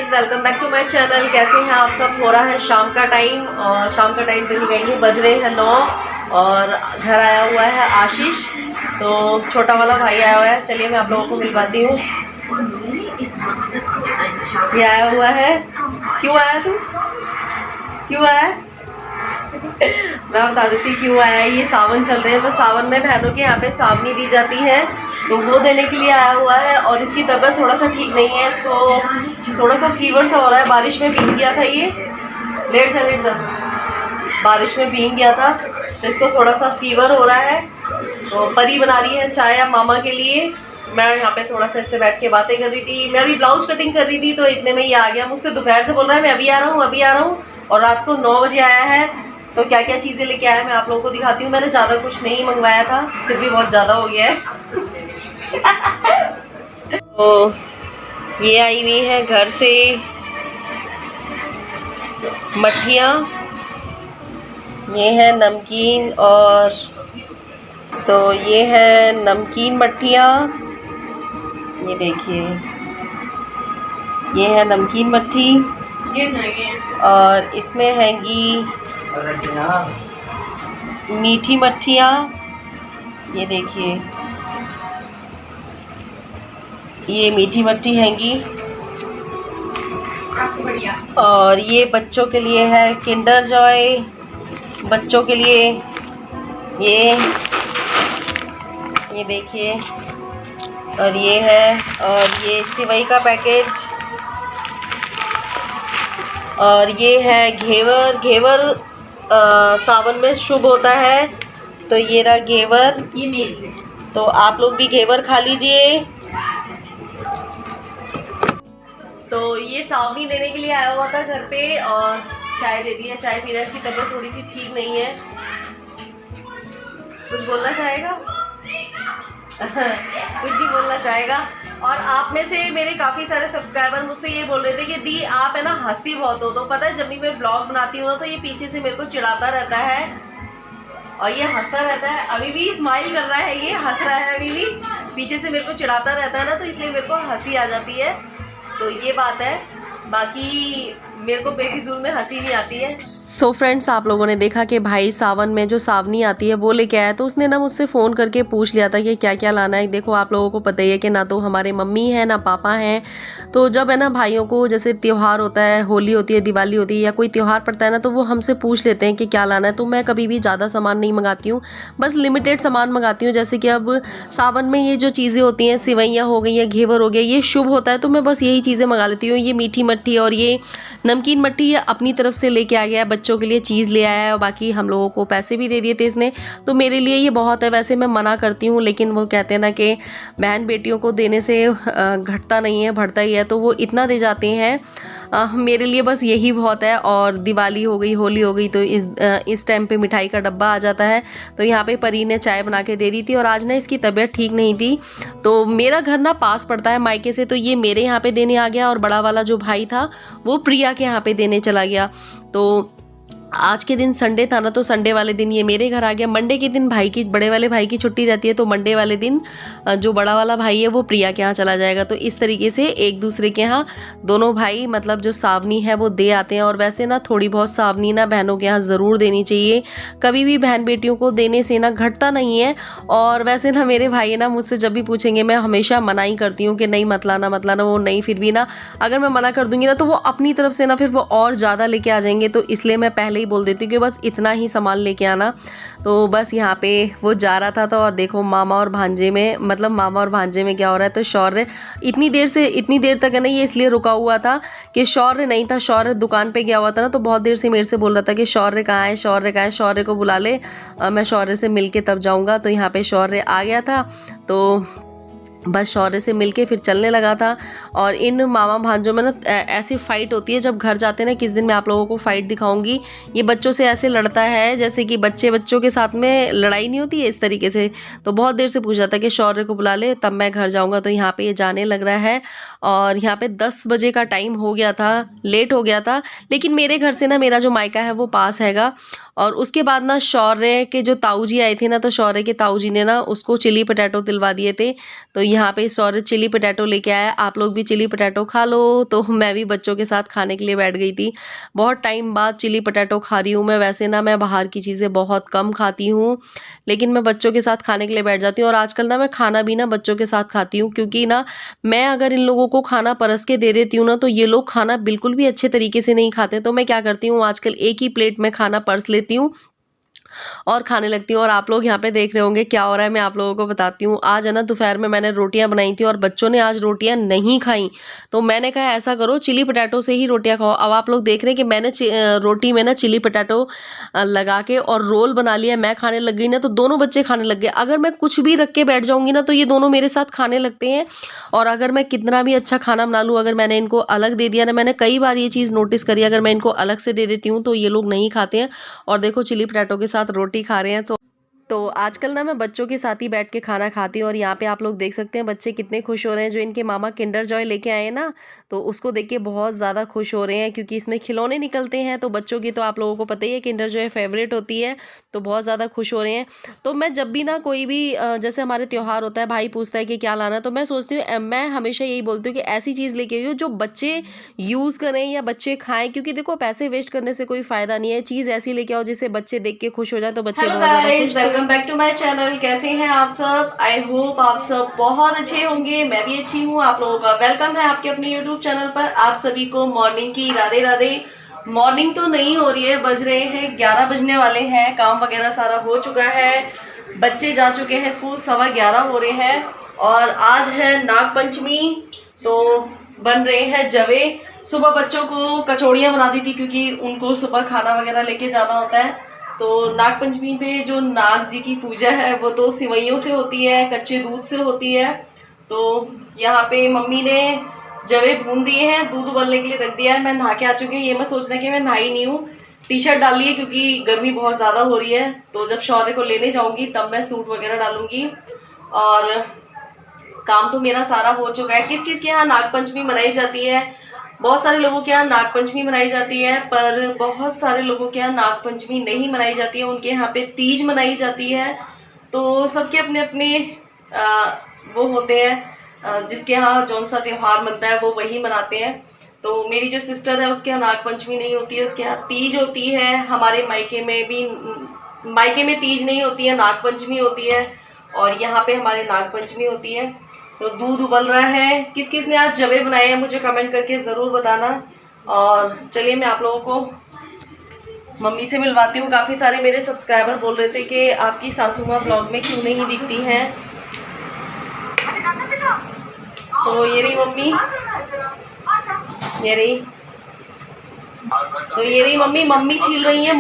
Guys, welcome back to my channel. कैसे हैं आप सब? हो रहा है शाम का टाइम और शाम का टाइम दिन कहेंगे, बज रहे हैं 9 और घर आया हुआ है आशीष। तो छोटा वाला भाई आया हुआ है, चलिए मैं आप लोगों को मिलवाती हूँ। ये आया हुआ है। क्यों आया तू? क्यों आया? मैं बता देती क्यों आया है। ये सावन चल रहे हैं तो सावन में बहनों के यहाँ पे सावनी दी जाती है, तो वो देने के लिए आया हुआ है। और इसकी तबीयत थोड़ा सा ठीक नहीं है, इसको थोड़ा सा फीवर सा हो रहा है। बारिश में भीग गया था ये, लेट जा बारिश में भीग गया था तो इसको थोड़ा सा फीवर हो रहा है। तो परी बना रही है चाय अब मामा के लिए। मैं यहाँ पे थोड़ा सा इससे बैठ के बातें कर रही थी। मैं अभी ब्लाउज कटिंग कर रही थी तो इतने में ये आ गया। मुझसे दोपहर से बोल रहा है मैं अभी आ रहा हूँ, अभी आ रहा हूँ, और रात को 9 बजे आया है। तो क्या क्या चीज़ें लेके आया मैं आप लोगों को दिखाती हूँ। मैंने ज़्यादा कुछ नहीं मंगवाया था, फिर भी बहुत ज़्यादा हो गया है। तो ये आई हुई है घर से मठियाँ, ये है नमकीन, और तो ये है नमकीन मठियाँ, ये देखिए ये है नमकीन मट्ठी। और इसमें हैंगी मीठी मट्ठियाँ, ये देखिए ये मीठी मट्ठी हैंगी। और ये बच्चों के लिए है किंडर जॉय, बच्चों के लिए ये देखिए। और ये है, और ये सिवई का पैकेट, और ये है घेवर। घेवर सावन में शुभ होता है, तो ये रहा घेवर। तो आप लोग भी घेवर खा लीजिए। तो ये सावनी देने के लिए आया हुआ था घर पे, और चाय दे दी है, चाय पी रहा है। इसकी तबीयत थोड़ी सी ठीक नहीं है। कुछ बोलना चाहेगा? कुछ भी बोलना चाहेगा। और आप में से मेरे काफ़ी सारे सब्सक्राइबर मुझसे ये बोल रहे थे कि दी आप है ना हंसती बहुत हो। तो पता है जब भी मैं ब्लॉग बनाती हूँ ना तो ये पीछे से मेरे को चिढ़ाता रहता है और ये हंसता रहता है। अभी भी स्माइल कर रहा है, ये हंस रहा है अभी भी। पीछे से मेरे को चिढ़ाता रहता है ना, तो इसलिए मेरे को हंसी आ जाती है। तो ये बात है, बाकी मेरे को बेफिजूल में हंसी नहीं आती है। सो फ्रेंड्स, आप लोगों ने देखा कि भाई सावन में जो सावनी आती है वो लेके आया। तो उसने ना मुझसे फ़ोन करके पूछ लिया था कि क्या क्या लाना है। देखो आप लोगों को पता ही है कि ना तो हमारे मम्मी है ना पापा हैं। तो जब है ना भाइयों को जैसे त्यौहार होता है, होली होती है, दिवाली होती है, या कोई त्यौहार पड़ता है ना, तो वो हमसे पूछ लेते हैं कि क्या लाना है। तो मैं कभी भी ज़्यादा सामान नहीं मंगाती हूँ, बस लिमिटेड सामान मंगाती हूँ। जैसे कि अब सावन में ये जो चीज़ें होती हैं, सिवैयाँ हो गई या घेवर हो गया, ये शुभ होता है, तो मैं बस यही चीज़ें मंगा लेती हूँ। ये मीठी मट्ठी और ये नमकीन मट्ठी ये अपनी तरफ से लेके आ गया है, बच्चों के लिए चीज़ ले आया है, और बाकी हम लोगों को पैसे भी दे दिए थे इसने। तो मेरे लिए ये बहुत है। वैसे मैं मना करती हूँ, लेकिन वो कहते हैं ना कि बहन बेटियों को देने से घटता नहीं है, बढ़ता ही है। तो वो इतना दे जाते हैं, मेरे लिए बस यही बहुत है। और दिवाली हो गई, होली हो गई, तो इस टाइम पे मिठाई का डब्बा आ जाता है। तो यहाँ पे परी ने चाय बना के दे दी थी, और आज ना इसकी तबीयत ठीक नहीं थी। तो मेरा घर ना पास पड़ता है मायके से, तो ये मेरे यहाँ पे देने आ गया, और बड़ा वाला जो भाई था वो प्रिया के यहाँ पे देने चला गया। तो आज के दिन संडे था ना, तो संडे वाले दिन ये मेरे घर आ गया। मंडे के दिन भाई की, बड़े वाले भाई की छुट्टी रहती है, तो मंडे वाले दिन जो बड़ा वाला भाई है वो प्रिया के यहाँ चला जाएगा। तो इस तरीके से एक दूसरे के यहाँ दोनों भाई मतलब जो सावनी है वो दे आते हैं। और वैसे ना थोड़ी बहुत सावनी ना बहनों के यहाँ ज़रूर देनी चाहिए। कभी भी बहन बेटियों को देने से ना घटता नहीं है। और वैसे ना मेरे भाई ना मुझसे जब भी पूछेंगे, मैं हमेशा मना ही करती हूँ कि नहीं मत लाना मत लाना। वो नहीं, फिर भी ना अगर मैं मना कर दूँगी ना तो वो अपनी तरफ से ना फिर वो और ज़्यादा लेके आ जाएंगे। तो इसलिए मैं पहले बोल देती हूँ कि बस इतना ही सामान लेके आना। तो बस यहाँ पे वो जा रहा था, तो और देखो मामा और भांजे में, मतलब मामा और भांजे में क्या हो रहा है। तो शौर्य इतनी देर तक है ना, ये इसलिए रुका हुआ था कि शौर्य नहीं था। शौर्य दुकान पे गया हुआ था ना, तो बहुत देर से मेरे से बोल रहा था कि शौर्य कहाँ है, शौर्य कहाँ है, शौर्य को बुला ले, मैं शौर्य से मिल के तब जाऊँगा। तो यहाँ पे शौर्य आ गया था, तो बस शौर्य से मिलके फिर चलने लगा था। और इन मामा भांजों में ना ऐसी फाइट होती है जब घर जाते हैं ना। किस दिन मैं आप लोगों को फाइट दिखाऊंगी। ये बच्चों से ऐसे लड़ता है जैसे कि बच्चों के साथ में लड़ाई नहीं होती है, इस तरीके से। तो बहुत देर से पूछ रहा था कि शौर्य को बुला ले तब मैं घर जाऊंगा। तो यहाँ पे ये जाने लग रहा है, और यहाँ पे 10 बजे का टाइम हो गया था, लेट हो गया था। लेकिन मेरे घर से ना मेरा जो मायका है वो पास हैगा। और उसके बाद ना शौर्य के जो ताऊ जी आए थे ना, तो शौर्य के ताऊ जी ने ना उसको चिली पटेटो दिलवा दिए थे। तो यहाँ पे सौरभ चिली पोटैटो लेके आया, आप लोग भी चिली पोटैटो खा लो। तो मैं भी बच्चों के साथ खाने के लिए बैठ गई थी। बहुत टाइम बाद चिली पोटैटो खा रही हूँ मैं। वैसे ना मैं बाहर की चीज़ें बहुत कम खाती हूँ, लेकिन मैं बच्चों के साथ खाने के लिए बैठ जाती हूँ। और आजकल ना मैं खाना भी ना बच्चों के साथ खाती हूँ, क्योंकि ना मैं अगर इन लोगों को खाना परस के दे देती हूँ ना, तो ये लोग खाना बिल्कुल भी अच्छे तरीके से नहीं खाते। तो मैं क्या करती हूँ, आजकल एक ही प्लेट में खाना परस लेती हूँ और खाने लगती हूँ। और आप लोग यहाँ पे देख रहे होंगे क्या हो रहा है, मैं आप लोगों को बताती हूँ। आज है ना दोपहर में मैंने रोटियां बनाई थी और बच्चों ने आज रोटियां नहीं खाई, तो मैंने कहा ऐसा करो चिली पोटैटो से ही रोटियां खाओ। अब आप लोग देख रहे हैं कि मैंने रोटी में ना चिली पोटैटो लगा के और रोल बना लिया। मैं खाने लग गई ना, तो दोनों बच्चे खाने लग गए। अगर मैं कुछ भी रख के बैठ जाऊंगी ना, तो ये दोनों मेरे साथ खाने लगते हैं। और अगर मैं कितना भी अच्छा खाना बना लूँ, अगर मैंने इनको अलग दे दिया ना, मैंने कई बार ये चीज़ नोटिस करी, अगर मैं इनको अलग से दे देती हूँ तो ये लोग नहीं खाते हैं। और देखो चिली पोटैटो के साथ रोटी खा रहे हैं। तो आजकल ना मैं बच्चों के साथ ही बैठ के खाना खाती हूँ। और यहाँ पे आप लोग देख सकते हैं बच्चे कितने खुश हो रहे हैं। जो इनके मामा किंडर जॉय लेके आए हैं ना, तो उसको देख के बहुत ज़्यादा खुश हो रहे हैं, क्योंकि इसमें खिलौने निकलते हैं। तो बच्चों की तो आप लोगों को पता ही है किंडर जॉय फेवरेट होती है, तो बहुत ज़्यादा खुश हो रहे हैं। तो मैं जब भी ना कोई भी जैसे हमारे त्यौहार होता है, भाई पूछता है कि क्या लाना, तो मैं सोचती हूँ, मैं हमेशा यही बोलती हूँ कि ऐसी चीज़ लेके आइयो जो बच्चे यूज़ करें या बच्चे खाएं, क्योंकि देखो पैसे वेस्ट करने से कोई फ़ायदा नहीं है। चीज़ ऐसी लेके आओ जिसे बच्चे देख के खुश हो जाए, तो बच्चे बहुत ज़्यादा खुश। Welcome back to my channel. कैसे हैं आप सब? आई होप आप सब बहुत अच्छे होंगे। मैं भी अच्छी हूँ। आप लोगों का वेलकम है आपके अपने यूट्यूब चैनल पर। आप सभी को मॉर्निंग की राधे राधे। मॉर्निंग तो नहीं हो रही है, बज रहे हैं 11 बजने वाले हैं। काम वगैरह सारा हो चुका है, बच्चे जा चुके हैं स्कूल, 11:15 हो रहे हैं। और आज है नाग पंचमी, तो बन रहे हैं जवे। सुबह बच्चों को कचौड़ियाँ बना दी थी, क्योंकि उनको सुबह खाना वगैरह लेके जाना होता है। तो नाग पंचमी पे जो नाग जी की पूजा है वो तो सिवैयों से होती है, कच्चे दूध से होती है। तो यहाँ पे मम्मी ने जवे भून दिए हैं, दूध उबलने के लिए रख दिया है। मैं नहा के आ चुकी हूँ। ये मैं सोच रही कि मैं नहाई नहीं हूँ, टी शर्ट डाल ली है क्योंकि गर्मी बहुत ज़्यादा हो रही है। तो जब शौर्य को लेने जाऊँगी तब मैं सूट वगैरह डालूंगी। और काम तो मेरा सारा हो चुका है। किस किस के यहाँ नागपंचमी मनाई जाती है? बहुत सारे लोगों के यहाँ नागपंचमी मनाई जाती है, पर बहुत सारे लोगों के यहाँ नागपंचमी नहीं मनाई जाती है। उनके यहाँ पे तीज मनाई जाती है। तो सबके अपने अपने वो होते हैं, जिसके यहाँ जौन सा त्यौहार मनता है वो वही मनाते हैं। तो मेरी जो सिस्टर है उसके यहाँ नागपंचमी नहीं होती है, उसके यहाँ तीज होती है। हमारे मायके में तीज नहीं होती है, नागपंचमी होती है। और यहाँ पे हमारे नागपंचमी होती है। तो दूध उबल रहा है। किस किस ने आज जवे बनाए हैं मुझे कमेंट करके ज़रूर बताना। और चलिए मैं आप लोगों को मम्मी से मिलवाती हूँ। काफ़ी सारे मेरे सब्सक्राइबर बोल रहे थे कि आपकी सासू माँ ब्लॉग में क्यों नहीं दिखती हैं। तो ये रही मम्मी, ये रही। तो ये रही मम्मी छील रही है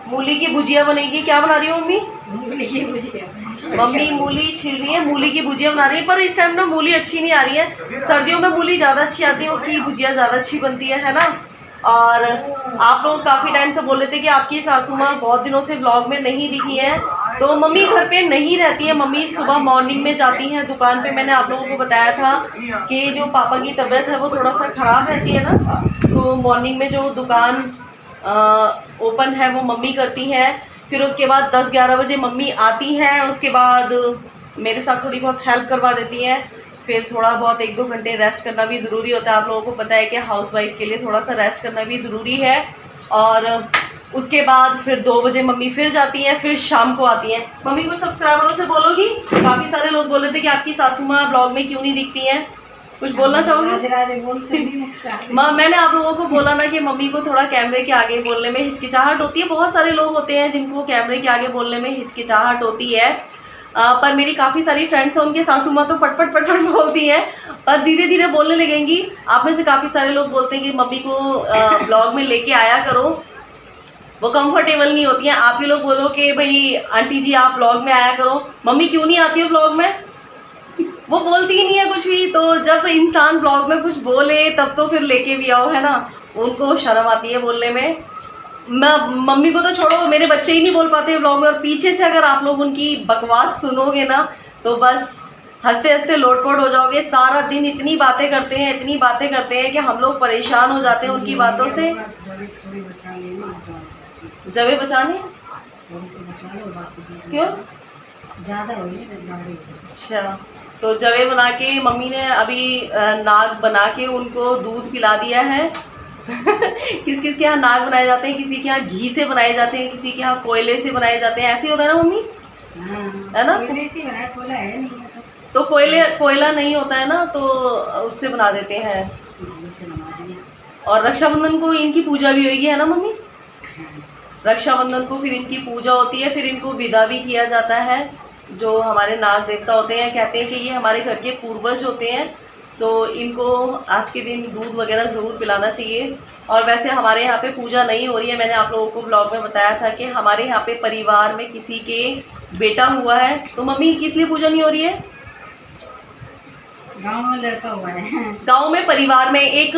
मूली की भुजिया बनेगी। क्या बना रही हो मम्मी? मूली की भुजिया। मम्मी मूली छील रही है, मूली की भुजिया बना रही है। पर इस टाइम ना मूली अच्छी नहीं आ रही है। सर्दियों में मूली ज़्यादा अच्छी आती है, उसकी भुजिया ज़्यादा अच्छी बनती है ना। और आप लोग काफ़ी टाइम से बोल रहे थे कि आपकी सासू माँ बहुत दिनों से ब्लॉग में नहीं दिखी है। तो मम्मी घर पे नहीं रहती है, मम्मी सुबह मॉर्निंग में जाती हैं दुकान पे। मैंने आप लोगों को बताया था कि जो पापा की तबीयत है वो थोड़ा सा ख़राब रहती है ना, तो मॉर्निंग में जो दुकान ओपन है वो मम्मी करती हैं। फिर उसके बाद 10-11 बजे मम्मी आती हैं, उसके बाद मेरे साथ थोड़ी बहुत हेल्प करवा देती हैं। फिर थोड़ा बहुत 1-2 घंटे रेस्ट करना भी ज़रूरी होता है। आप लोगों को पता है कि हाउसवाइफ के लिए थोड़ा सा रेस्ट करना भी ज़रूरी है। और उसके बाद फिर 2 बजे मम्मी फिर जाती हैं, फिर शाम को आती हैं। मम्मी कुछ सब्सक्राइबरों से बोलोगी? काफ़ी सारे लोग बोल रहे थे कि आपकी सासू माँ ब्लॉग में क्यों नहीं दिखती हैं, कुछ बोलना चाहोगे? माँ मैंने आप लोगों को बोला ना कि मम्मी को थोड़ा कैमरे के आगे बोलने में हिचकिचाहट होती है। बहुत सारे लोग होते हैं जिनको कैमरे के आगे बोलने में हिचकिचाहट होती है। पर मेरी काफ़ी सारी फ्रेंड्स हैं, उनके सासू माँ तो पटपट बोलती हैं, पर धीरे धीरे बोलने लगेंगी। आप में से काफ़ी सारे लोग बोलते हैं कि मम्मी को ब्लॉग में लेके आया करो, वो कंफर्टेबल नहीं होती हैं। आप ही लोग बोलो कि भाई आंटी जी आप ब्लॉग में आया करो। मम्मी क्यों नहीं आती हो ब्लॉग में? वो बोलती ही नहीं है कुछ भी। तो जब इंसान ब्लॉग में कुछ बोले तब तो फिर लेके भी आओ, है ना। उनको शर्म आती है बोलने में। मम्मी को तो छोड़ो, मेरे बच्चे ही नहीं बोल पाते ब्लॉग में। और पीछे से अगर आप लोग उनकी बकवास सुनोगे ना तो बस हंसते हंसते लोटपोट हो जाओगे। सारा दिन इतनी बातें करते हैं कि हम लोग परेशान हो जाते हैं उनकी बातों से। जवे बचाने क्यों? ज़्यादा हो गई। अच्छा, तो जवे बना के मम्मी ने अभी नाग बना के उनको दूध पिला दिया है। किस किस के यहाँ नाग बनाए जाते हैं, किसी के यहाँ घी से बनाए जाते हैं, किसी के यहाँ कोयले से बनाए जाते हैं, ऐसे होता है ना मम्मी? है ना? कोयले से बनाया, कोयला है नहीं है तो कोयला नहीं होता है ना, तो उससे बना देते हैं। घी से बना दिया। और रक्षाबंधन को इनकी पूजा भी होगी, है ना मम्मी? रक्षाबंधन को फिर इनकी पूजा होती है, फिर इनको विदा भी किया जाता है। जो हमारे नाग देवता होते हैं, कहते हैं कि ये हमारे घर के पूर्वज होते हैं, सो इनको आज के दिन दूध वगैरह ज़रूर पिलाना चाहिए। और वैसे हमारे यहाँ पे पूजा नहीं हो रही है, मैंने आप लोगों को ब्लॉग में बताया था कि हमारे यहाँ पे परिवार में किसी के बेटा हुआ है। तो मम्मी किस लिए पूजा नहीं हो रही है? गाँव में लड़का हुआ है। गांव में परिवार में एक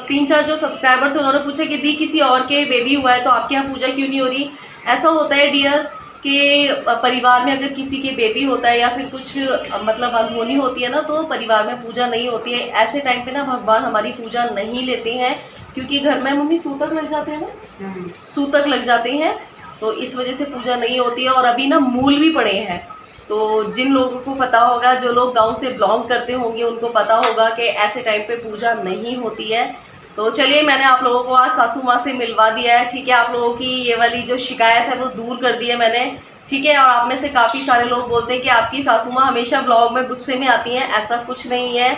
3-4 जो सब्सक्राइबर थे उन्होंने पूछा कि दी किसी और के बेबी हुआ है तो आपके यहाँ पूजा क्यों नहीं हो रही? ऐसा होता है डियर कि परिवार में अगर किसी के बेबी होता है या फिर कुछ मतलब अनहोनी होती है ना, तो परिवार में पूजा नहीं होती है। ऐसे टाइम पे ना भगवान हमारी पूजा नहीं लेते हैं, क्योंकि घर में मम्मी सूतक लग जाते हैं ना, सूतक लग जाते हैं, तो इस वजह से पूजा नहीं होती है। और अभी ना मूल भी पड़े हैं, तो जिन लोगों को पता होगा, जो लोग गांव से बिलोंग करते होंगे उनको पता होगा कि ऐसे टाइम पे पूजा नहीं होती है। तो चलिए, मैंने आप लोगों को आज सासू माँ से मिलवा दिया है, ठीक है? आप लोगों की ये वाली जो शिकायत है वो दूर कर दी है मैंने, ठीक है? और आप में से काफ़ी सारे लोग बोलते हैं कि आपकी सासू माँ हमेशा ब्लॉग में गुस्से में आती हैं, ऐसा कुछ नहीं है,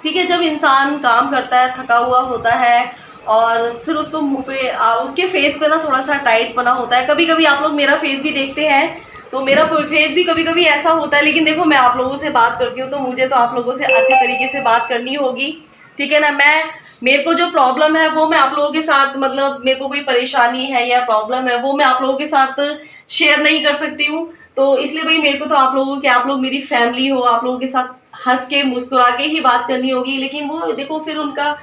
ठीक है? जब इंसान काम करता है, थका हुआ होता है, और फिर उसको मुँह पे उसके फेस पे ना थोड़ा सा टाइट बना होता है। कभी कभी आप लोग मेरा फेस भी देखते हैं, तो मेरा फेस भी कभी कभी ऐसा होता है, लेकिन देखो मैं आप लोगों से बात करती हूँ तो मुझे तो आप लोगों से अच्छे तरीके से बात करनी होगी, ठीक है ना? मेरे को जो प्रॉब्लम है वो मैं आप लोगों के साथ, मतलब मेरे को कोई परेशानी है या प्रॉब्लम है वो मैं आप लोगों के साथ शेयर नहीं कर सकती हूँ। तो इसलिए भाई मेरे को तो आप लोग मेरी फैमिली हो, आप लोगों के साथ हंस के मुस्कुरा के ही बात करनी होगी। लेकिन वो देखो फिर उनका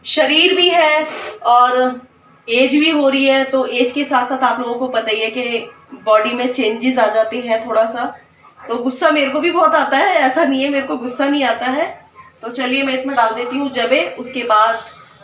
शरीर भी है और एज भी हो रही है, तो एज के साथ साथ आप लोगों को पता ही है कि बॉडी में चेंजेस आ जाते हैं थोड़ा सा। तो गुस्सा मेरे को भी बहुत आता है, ऐसा नहीं है मेरे को गुस्सा नहीं आता है। तो चलिए मैं इसमें डाल देती हूँ जवे, उसके बाद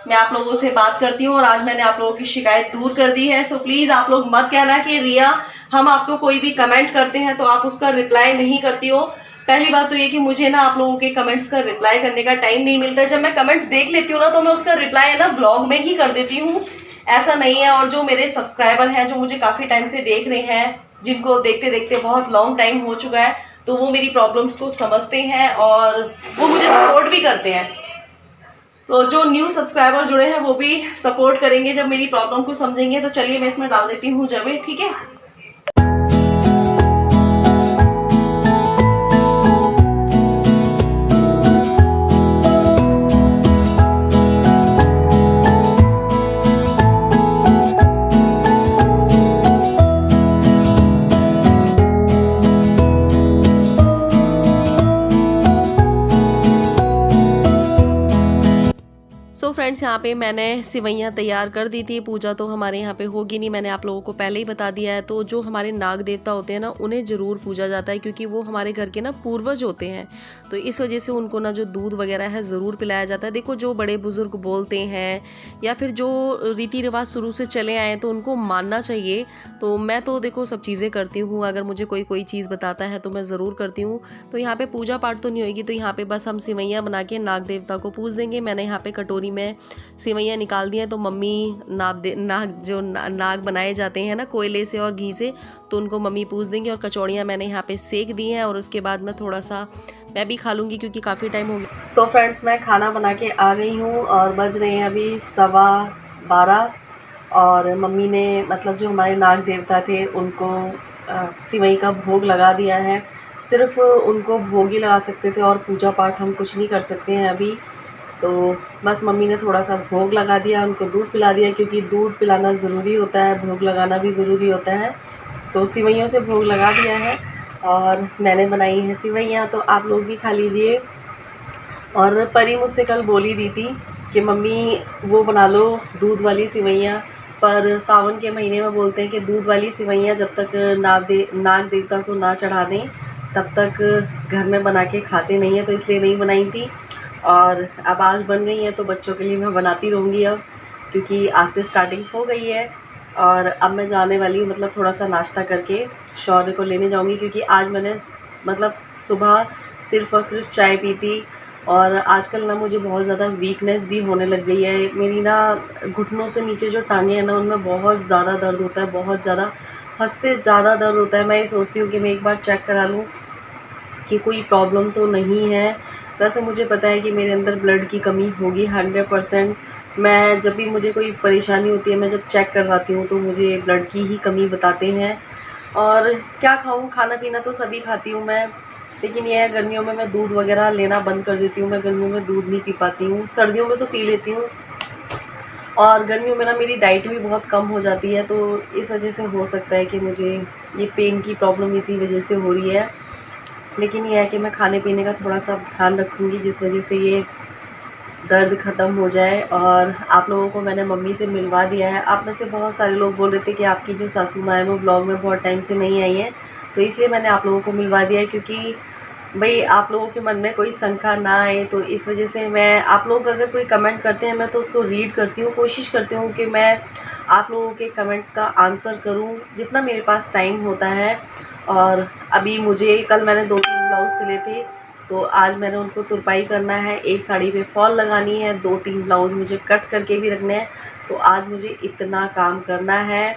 मैं आप लोगों से बात करती हूँ। और आज मैंने आप लोगों की शिकायत दूर कर दी है, सो प्लीज़ आप लोग मत कहना कि रिया हम आपको कोई भी कमेंट करते हैं तो आप उसका रिप्लाई नहीं करती हो। पहली बात तो ये कि मुझे ना आप लोगों के कमेंट्स का रिप्लाई करने का टाइम नहीं मिलता है। जब मैं कमेंट्स देख लेती हूँ ना तो मैं उसका रिप्लाई है ना ब्लॉग में ही कर देती हूँ, ऐसा नहीं है। और जो मेरे सब्सक्राइबर हैं, जो मुझे काफ़ी टाइम से देख रहे हैं, जिनको देखते देखते बहुत लॉन्ग टाइम हो चुका है, तो वो मेरी प्रॉब्लम्स को समझते हैं और वो मुझे सपोर्ट भी करते हैं। तो जो न्यू सब्सक्राइबर जुड़े हैं वो भी सपोर्ट करेंगे जब मेरी प्रॉब्लम को समझेंगे। तो चलिए मैं इसमें डाल देती हूँ जवे, ठीक है? सो फ्रेंड्स, यहाँ पे मैंने सिवैयाँ तैयार कर दी थी। पूजा तो हमारे यहाँ पे होगी नहीं, मैंने आप लोगों को पहले ही बता दिया है। तो जो हमारे नाग देवता होते हैं ना, उन्हें ज़रूर पूजा जाता है, क्योंकि वो हमारे घर के ना पूर्वज होते हैं। तो इस वजह से उनको ना जो दूध वगैरह है ज़रूर पिलाया जाता है। देखो जो बड़े बुज़ुर्ग बोलते हैं या फिर जो रीति रिवाज शुरू से चले आए तो उनको मानना चाहिए। तो मैं तो देखो सब चीज़ें करती हूँ, अगर मुझे कोई चीज़ बताता है तो मैं ज़रूर करती हूँ। तो यहाँ पर पूजा पाठ तो नहीं होगी, तो यहाँ पर बस हम सिवैयाँ बना के नाग देवता को पूज देंगे। मैंने यहाँ पर कटोरी में सिवैयाँ निकाल दी हैं। तो मम्मी नाग बनाए जाते हैं ना कोयले से और घी से, तो उनको मम्मी पूछ देंगी। और कचौड़ियाँ मैंने यहाँ पे सेक दी हैं, और उसके बाद मैं थोड़ा सा मैं भी खा लूँगी क्योंकि काफ़ी टाइम हो गया। सो फ्रेंड्स, मैं खाना बना के आ गई हूँ और बज रहे हैं अभी 12:15। और मम्मी ने मतलब जो हमारे नाग देवता थे उनको सिवई का भोग लगा दिया है। सिर्फ उनको भोग ही लगा सकते थे और पूजा पाठ हम कुछ नहीं कर सकते हैं अभी। तो बस मम्मी ने थोड़ा सा भोग लगा दिया, उनको दूध पिला दिया, क्योंकि दूध पिलाना ज़रूरी होता है, भोग लगाना भी ज़रूरी होता है। तो सिवैयों से भोग लगा दिया है और मैंने बनाई है सिवैयाँ, तो आप लोग भी खा लीजिए। और परी मुझसे कल बोली दी थी कि मम्मी वो बना लो दूध वाली सिवैयाँ, पर सावन के महीने में बोलते हैं कि दूध वाली सिवैयाँ जब तक नाग देवता को ना चढ़ा दें तब तक घर में बना के खाते नहीं हैं, तो इसलिए नहीं बनाई थी। और अब आज बन गई है तो बच्चों के लिए मैं बनाती रहूँगी अब, क्योंकि आज से स्टार्टिंग हो गई है। और अब मैं जाने वाली हूँ, मतलब थोड़ा सा नाश्ता करके शौर्य को लेने जाऊँगी, क्योंकि आज मैंने मतलब सुबह सिर्फ़ और सिर्फ चाय पी थी। और आजकल ना मुझे बहुत ज़्यादा वीकनेस भी होने लग गई है। मेरी ना घुटनों से नीचे जो टाँगें हैं ना, उनमें बहुत ज़्यादा दर्द होता है, बहुत ज़्यादा, हद से ज़्यादा दर्द होता है। मैं ये सोचती हूँ कि मैं एक बार चेक करा लूँ कि कोई प्रॉब्लम तो नहीं है। वैसे मुझे पता है कि मेरे अंदर ब्लड की कमी होगी 100%। मैं जब भी मुझे कोई परेशानी होती है, मैं जब चेक करवाती हूँ तो मुझे ब्लड की ही कमी बताते हैं। और क्या खाऊँ, खाना-पीना तो सभी खाती हूँ मैं, लेकिन ये है गर्मियों में मैं दूध वग़ैरह लेना बंद कर देती हूँ। मैं गर्मियों में दूध नहीं पी पाती हूँ, सर्दियों में तो पी लेती हूँ। और गर्मियों में ना मेरी डाइट भी बहुत कम हो जाती है, तो इस वजह से हो सकता है कि मुझे ये पेन की प्रॉब्लम इसी वजह से हो रही है। लेकिन ये है कि मैं खाने-पीने का थोड़ा-सा ध्यान रखूँगी, जिस वजह से ये दर्द ख़त्म हो जाए। और आप लोगों को मैंने मम्मी से मिलवा दिया है। आप में से बहुत सारे लोग बोल रहे थे कि आपकी जो सासू माँ है वो ब्लॉग में बहुत टाइम से नहीं आई हैं, तो इसलिए मैंने आप लोगों को मिलवा दिया है, क्योंकि भई आप लोगों के मन में कोई शंका ना आए। तो इस वजह से मैं, आप लोग अगर कोई कमेंट करते हैं मैं तो उसको रीड करती हूँ, कोशिश करती हूँ कि मैं आप लोगों के कमेंट्स का आंसर करूँ जितना मेरे पास टाइम होता है। और अभी मुझे, कल मैंने 2-3 ब्लाउज़ सिले थे, तो आज मैंने उनको तुरपाई करना है, एक साड़ी पे फॉल लगानी है, 2-3 ब्लाउज़ मुझे कट करके भी रखने हैं। तो आज मुझे इतना काम करना है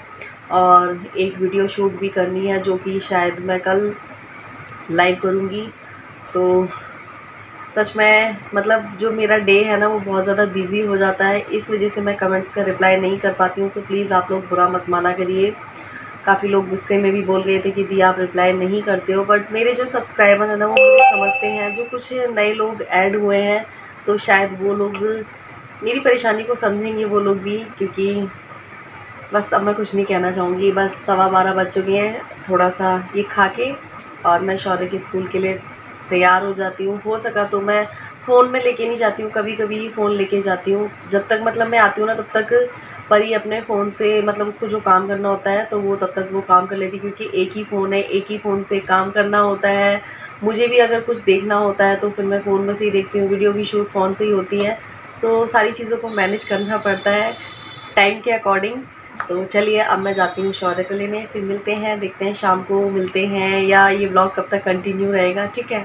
और एक वीडियो शूट भी करनी है, जो कि शायद मैं कल लाइव करूँगी। तो सच में मतलब जो मेरा डे है ना, वो बहुत ज़्यादा बिज़ी हो जाता है, इस वजह से मैं कमेंट्स का रिप्लाई नहीं कर पाती हूँ। सो प्लीज़ आप लोग बुरा मत माना करिए। काफ़ी लोग गुस्से में भी बोल गए थे कि दी आप रिप्लाई नहीं करते हो, बट मेरे जो सब्सक्राइबर हैं ना, वो मुझे समझते हैं। जो कुछ नए लोग ऐड हुए हैं, तो शायद वो लोग मेरी परेशानी को समझेंगे, वो लोग भी, क्योंकि बस अब मैं कुछ नहीं कहना चाहूँगी। बस 12:15 बज चुके हैं, थोड़ा-सा ये खा के और मैं शौर्य के स्कूल के लिए तैयार हो जाती हूँ। हो सका तो मैं फ़ोन में लेके नहीं जाती हूँ, कभी-कभी ही फ़ोन लेके जाती हूँ। जब तक मतलब मैं आती हूँ ना, तब तक परी अपने फ़ोन से, मतलब उसको जो काम करना होता है, तो वो तब तक वो काम कर लेती है, क्योंकि एक ही फ़ोन है, एक ही फ़ोन से काम करना होता है। मुझे भी अगर कुछ देखना होता है तो फिर मैं फ़ोन में से ही देखती हूँ, वीडियो भी शूट फ़ोन से ही होती है। सो सारी चीज़ों को मैनेज करना पड़ता है टाइम के अकॉर्डिंग। तो चलिए अब मैं जाती हूँ शौर्य को लेने, फिर मिलते हैं, देखते हैं शाम को मिलते हैं या ये व्लॉग कब तक कंटिन्यू रहेगा, ठीक है?